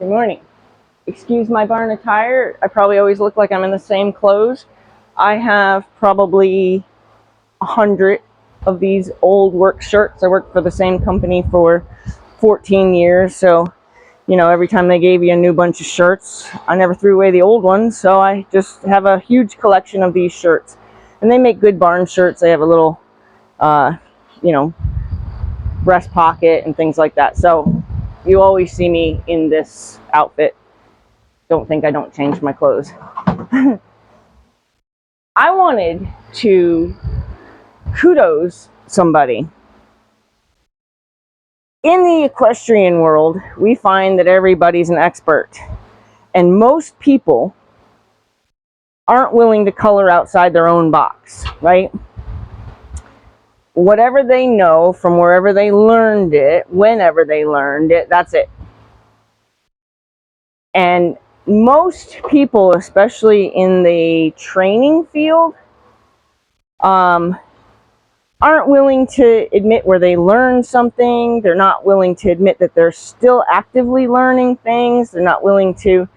Good morning. Excuse my barn attire. I probably always look like I'm in the same clothes. I have probably 100 of these old work shirts. I worked for the same company for 14 years, so every time they gave you a new bunch of shirts, I never threw away the old ones, so I just have a huge collection of these shirts. And they make good barn shirts. They have a little, you know, breast pocket and things like that. So you always see me in this outfit. Don't think I don't change my clothes. I wanted to kudos somebody. In the equestrian world, we find that everybody's an expert, and most people aren't willing to color outside their own box, right? Whatever they know from wherever they learned it, whenever they learned it, that's it. And most people, especially in the training field, aren't willing to admit where they learned something. They're not willing to admit that they're still actively learning things. They're not willing to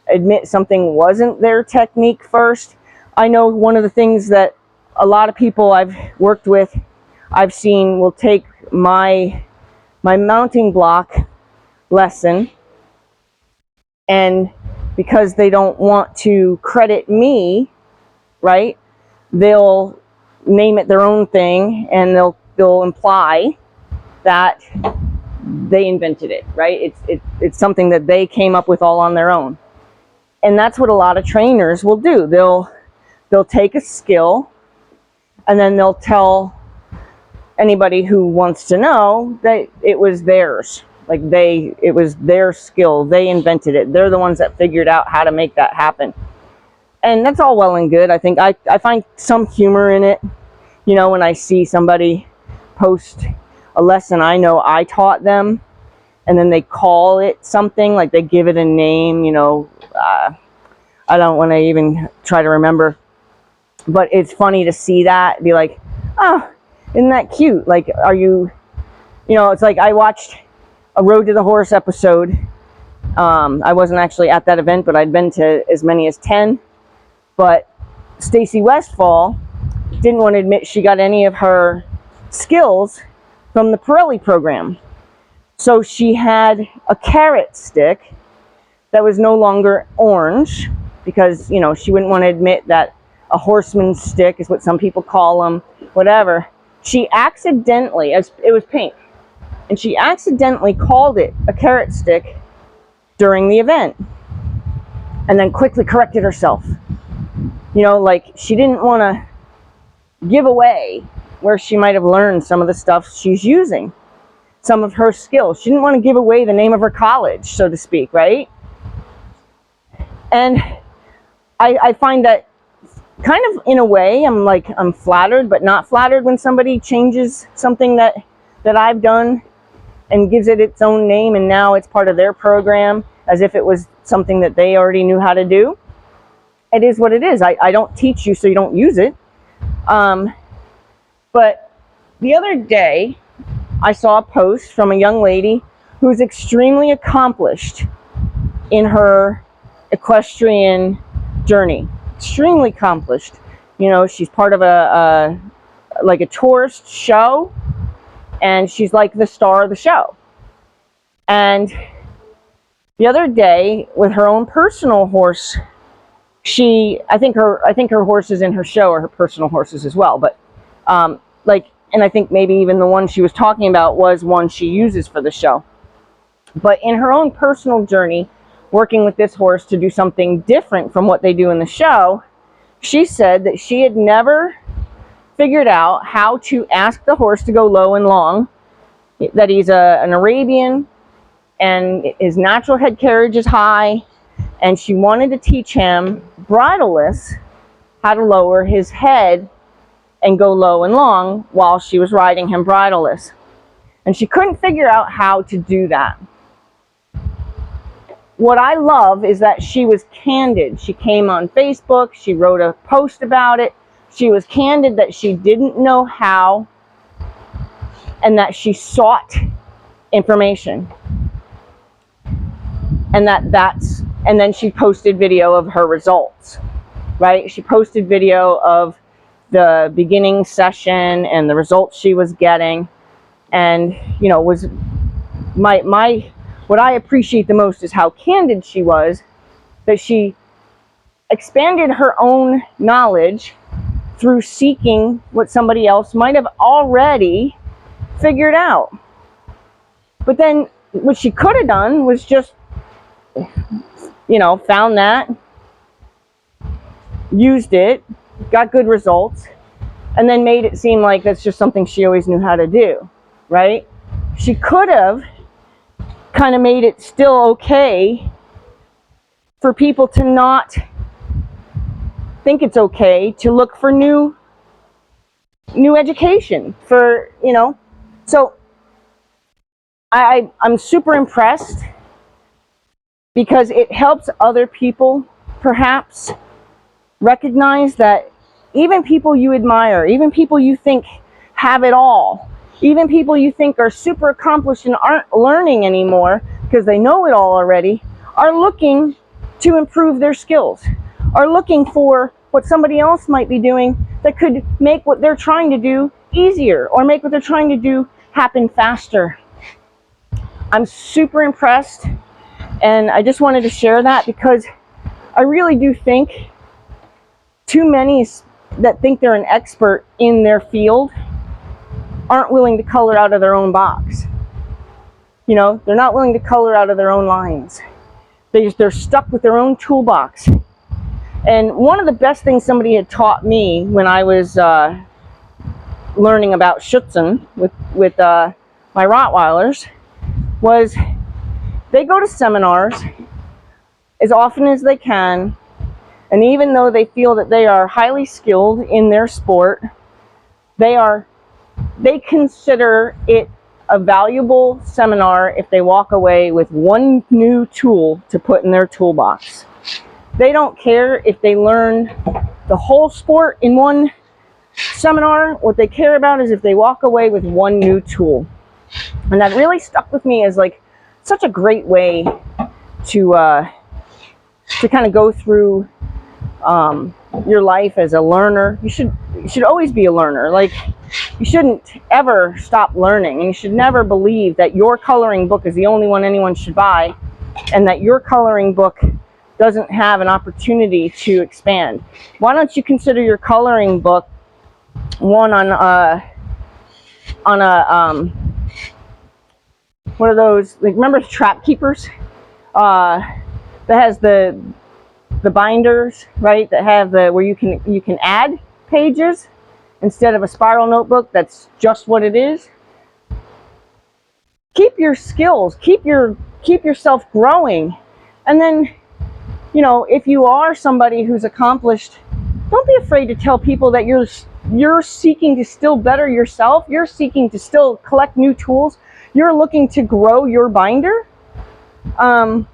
admit something wasn't their technique first. I know one of the things that a lot of people I've worked with, I've seen will take my mounting block lesson, and because they don't want to credit me, right, they'll name it their own thing, and they'll imply that they invented it, right? It's something that they came up with all on their own. And that's what a lot of trainers will do. They'll take a skill, and then they'll tell anybody who wants to know that it was theirs. Like it was their skill. They invented it. They're the ones that figured out how to make that happen. And that's all well and good. I think I find some humor in it. When I see somebody post a lesson I know I taught them, and then they call it something, like they give it a name, I don't want to even try to remember. But it's funny to see that, be like, oh, isn't that cute? Like, are you, it's like I watched a Road to the Horse episode. I wasn't actually at that event, but I'd been to as many as 10. But Stacy Westfall didn't want to admit she got any of her skills from the Pirelli program. So she had a carrot stick that was no longer orange, because, she wouldn't want to admit that a horseman's stick is what some people call them, whatever. She accidentally, it was pink, and she accidentally called it a carrot stick during the event, and then quickly corrected herself. Like she didn't want to give away where she might have learned some of the stuff she's using, some of her skills. She didn't want to give away the name of her college, so to speak, right? And I find that kind of, in a way, I'm flattered, but not flattered when somebody changes something that I've done and gives it its own name, and now it's part of their program, as if it was something that they already knew how to do. It is what it is. I don't teach you so you don't use it. But the other day, I saw a post from a young lady who's extremely accomplished in her equestrian journey. Extremely accomplished. She's part of a tourist show, and she's like the star of the show. And the other day, with her own personal horse, I think her horses in her show are her personal horses as well, but and I think maybe even the one she was talking about was one she uses for the show. But in her own personal journey, working with this horse to do something different from what they do in the show, she said that she had never figured out how to ask the horse to go low and long, that he's an Arabian, and his natural head carriage is high, and she wanted to teach him bridleless how to lower his head and go low and long while she was riding him bridleless. And she couldn't figure out how to do that. What I love is that she was candid. She came on Facebook, she wrote a post about it. She was candid that she didn't know how, and that she sought information. and and then she posted video of her results, right? She posted video of the beginning session and the results she was getting. And, you know, was what I appreciate the most is how candid she was, that she expanded her own knowledge through seeking what somebody else might have already figured out. But then what she could have done was just, you know, found that, used it, got good results, and then made it seem like that's just something she always knew how to do, right? She could have kind of made it still okay for people to not think it's okay to look for new education, for, you know. So I'm super impressed, because it helps other people perhaps recognize that even people you admire, even people you think have it all, even people you think are super accomplished and aren't learning anymore because they know it all already, are looking to improve their skills, are looking for what somebody else might be doing that could make what they're trying to do easier, or make what they're trying to do happen faster. I'm super impressed, and I just wanted to share that, because I really do think too many that think they're an expert in their field aren't willing to color out of their own box. You know, they're not willing to color out of their own lines. They're stuck with their own toolbox. And one of the best things somebody had taught me when I was learning about Schutzen with my Rottweilers was, they go to seminars as often as they can, and even though they feel that they are highly skilled in their sport, they consider it a valuable seminar if they walk away with one new tool to put in their toolbox. They don't care if they learn the whole sport in one seminar. What they care about is if they walk away with one new tool. And that really stuck with me as like such a great way to kind of go through your life as a learner. You should always be a learner. Like, you shouldn't ever stop learning, and you should never believe that your coloring book is the only one anyone should buy, and that your coloring book doesn't have an opportunity to expand. Why don't you consider your coloring book one on a what are those, like, remember trap keepers that has the binders, right, that have the where you can add pages instead of a spiral notebook that's just what it is. Keep your skills, keep yourself growing. And then, you know, if you are somebody who's accomplished, don't be afraid to tell people that you're seeking to still better yourself. You're seeking to still collect new tools. You're looking to grow your binder. I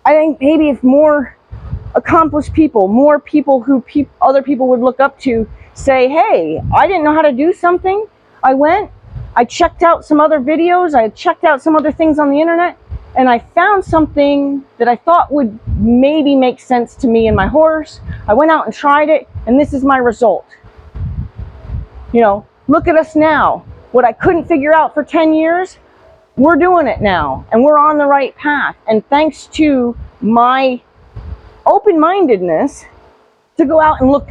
think maybe if more accomplished people, more people who other people would look up to, say, hey, I didn't know how to do something. I checked out some other videos, I checked out some other things on the internet, and I found something that I thought would maybe make sense to me and my horse. I went out and tried it, and this is my result. You know, look at us now. What I couldn't figure out for 10 years, we're doing it now, and we're on the right path. And thanks to my open-mindedness to go out and look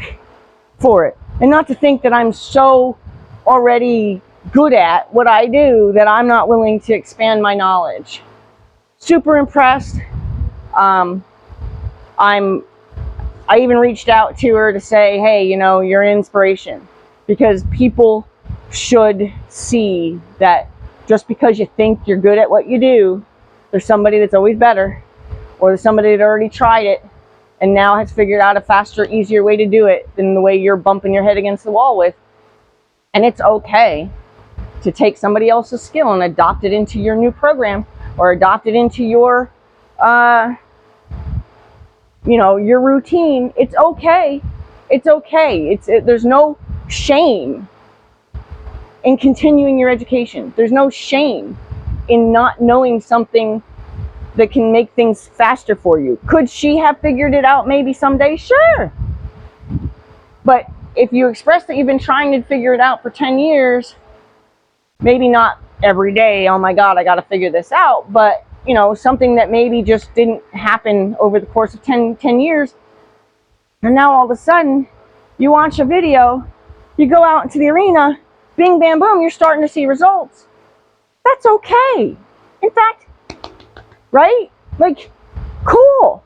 for it, and not to think that I'm so already good at what I do that I'm not willing to expand my knowledge. Super impressed. I even reached out to her to say, hey, you know, you're an inspiration, because people should see that just because you think you're good at what you do, there's somebody that's always better, or there's somebody that already tried it and now has figured out a faster, easier way to do it than the way you're bumping your head against the wall with. And it's okay to take somebody else's skill and adopt it into your new program, or adopt it into your, you know, your routine. It's okay. It's okay. There's no shame in continuing your education. There's no shame in not knowing something that can make things faster for you. Could she have figured it out maybe someday? Sure. But if you express that you've been trying to figure it out for 10 years, maybe not every day, oh my God, I got to figure this out, but you know, something that maybe just didn't happen over the course of 10 years, and now all of a sudden, you watch a video, you go out into the arena, bing, bam, boom, you're starting to see results. That's okay. In fact, right? Like, cool.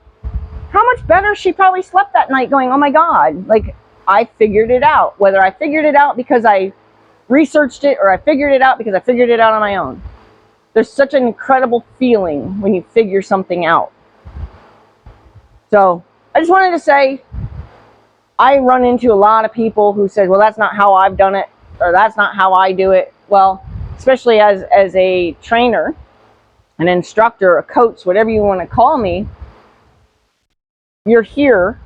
How much better she probably slept that night going, oh my God, like, I figured it out. Whether I figured it out because I researched it or I figured it out because I figured it out on my own. There's such an incredible feeling when you figure something out. So I just wanted to say, I run into a lot of people who say, well, that's not how I've done it, or that's not how I do it. Well, especially as a trainer, an instructor, a coach, whatever you want to call me, you're here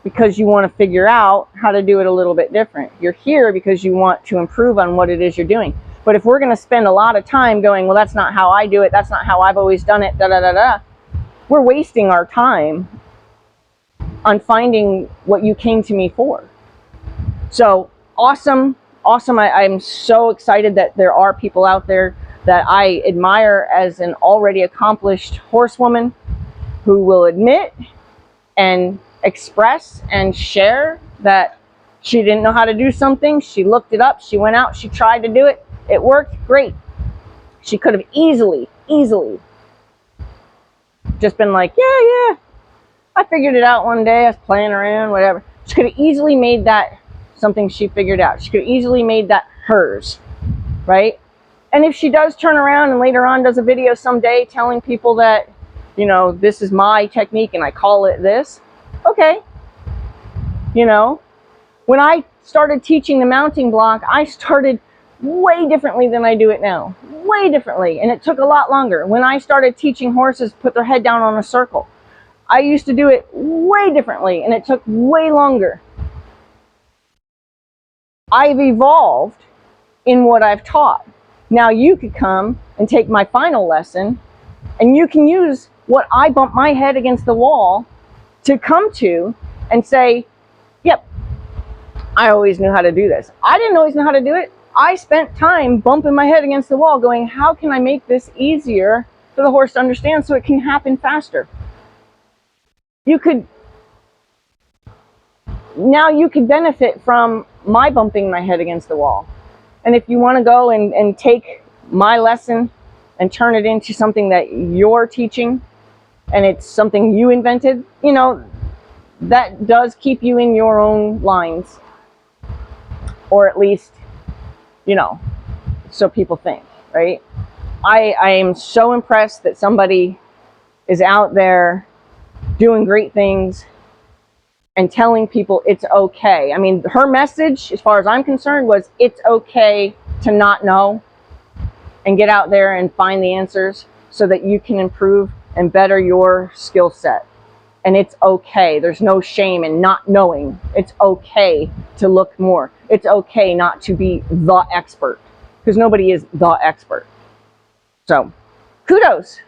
because you want to figure out how to do it a little bit different. You're here because you want to improve on what it is you're doing. But if we're going to spend a lot of time going, well, that's not how I do it, that's not how I've always done it, we're wasting our time on finding what you came to me for. So awesome. I'm so excited that there are people out there that I admire as an already accomplished horsewoman who will admit and express and share that she didn't know how to do something. She looked it up. She went out. She tried to do it. It worked great. She could have easily just been like, yeah, I figured it out one day. I was playing around, whatever. She could have easily made that something she figured out. She could have easily made that hers, right? And if she does turn around and later on does a video someday telling people that, you know, this is my technique and I call it this, okay. You know, when I started teaching the mounting block, I started way differently than I do it now. Way differently. And it took a lot longer. When I started teaching horses put their head down on a circle, I used to do it way differently and it took way longer. I've evolved in what I've taught. Now you could come and take my final lesson and you can use what I bump my head against the wall to come to and say, yep, I always knew how to do this. I didn't always know how to do it. I spent time bumping my head against the wall going, how can I make this easier for the horse to understand so it can happen faster? Now you could benefit from my bumping my head against the wall. And if you want to go and take my lesson and turn it into something that you're teaching and it's something you invented, you know, that does keep you in your own lines. Or at least, you know, so people think, right? I am so impressed that somebody is out there doing great things and telling people it's okay. I mean, her message, as far as I'm concerned, was it's okay to not know and get out there and find the answers so that you can improve and better your skill set. And it's okay. There's no shame in not knowing. It's okay to look more. It's okay not to be the expert because nobody is the expert. So, kudos.